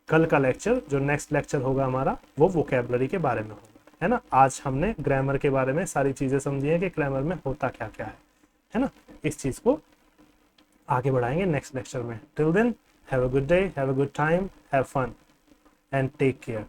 कल का लेक्चर जो नेक्स्ट लेक्चर होगा हमारा वो वोकैबुलरी के बारे में होगा, है ना। आज हमने ग्रामर के बारे में सारी चीज़ें समझी हैं कि ग्रामर में होता क्या क्या है ना। इस चीज़ को आगे बढ़ाएंगे नेक्स्ट लेक्चर में। Till then, have a good day, have a good time, have fun and take care.